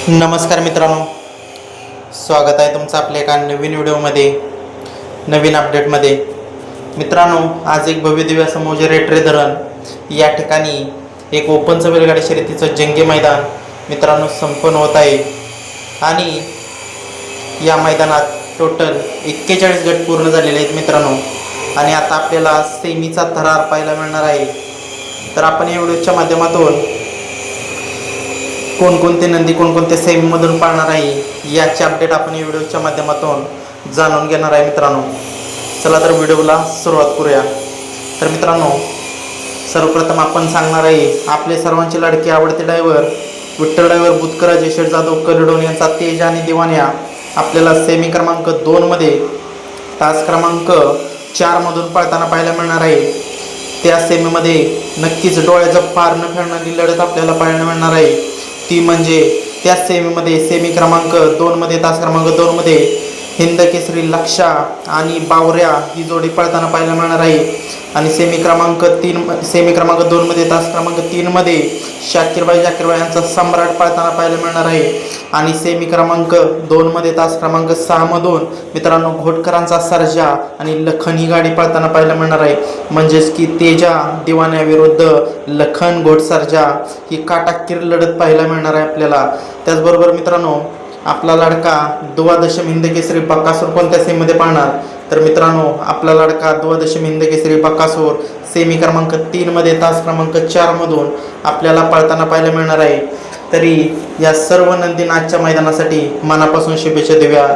नमस्कार मित्रांनो, स्वागत आहे तुमचं आपल्या एका नवीन व्हिडिओमध्ये, नवीन अपडेटमध्ये. मित्रांनो, आज एक भव्यदिव्य असं मोजेरे रेटरे धरण या ठिकाणी एक ओपनचं बैलगाडी शर्यतीचं जंगी मैदान मित्रांनो संपन्न होत आहे. आणि या मैदानात टोटल 41 गट पूर्ण झालेले आहेत मित्रांनो. आणि आता आपल्याला सेमीचा थरार पाहायला मिळणार आहे. तर आपण या व्हिडिओच्या माध्यमातून कोणकोणते नंदी कोणकोणत्या सेमीमधून पाळणार आहे याचे अपडेट आपण या व्हिडिओच्या माध्यमातून जाणून घेणार आहे मित्रांनो. चला तर व्हिडिओला सुरुवात करूया. तर मित्रांनो, सर्वप्रथम आपण सांगणार आहे आपले सर्वांचे लाडके आवडते ड्रायव्हर विठ्ठल ड्रायव्हर बुतकराजे शेठ जाधव कलिडोन यांचा तेज आणि दिवान्या आपल्याला सेमी क्रमांक 2 मध्ये तास क्रमांक 4 मधून पळताना पाहायला मिळणार आहे. त्या सेमीमध्ये नक्कीच डोळ्याचं पार न फेडणारी लढत आपल्याला पाहायला मिळणार आहे. ती म्हणजे त्या सेमीमध्ये सेमी क्रमांक 2 मध्ये तास क्रमांक 2 मध्ये हिंद केसरी लक्षा आणि बावऱ्या ही जोडी पळताना पाहायला मिळणार आहे. आणि सेमी क्रमांक 2 मध्ये तास क्रमांक 3 मध्ये जाकीरबाई यांचा सम्राट पळताना पाहायला मिळणार आहे. आणि सेमी क्रमांक 2 मध्ये तास क्रमांक 6 मधून मित्रांनो घोटकरांचा सर्जा आणि लखन ही गाडी पळताना पाहायला मिळणार आहे. म्हणजेच की तेजा दिवान्या विरुद्ध लखन घोटसर्जा ही काटाकीर लढत पाहायला मिळणार आहे आपल्याला. त्याचबरोबर मित्रांनो, आपला लाडका द्वादशम हिंद केसरी बकासूर कोणत्या सेमीमध्ये पाळणार? तर मित्रांनो, आपला लाडका द्वादशम हिंद केसरी बकासूर सेमी क्रमांक 3 मध्ये तास क्रमांक 4 मधून आपल्याला पळताना पाहायला मिळणार आहे. तरी या सर्व नंदींना आजच्या मैदानासाठी मनापासून शुभेच्छा देऊया.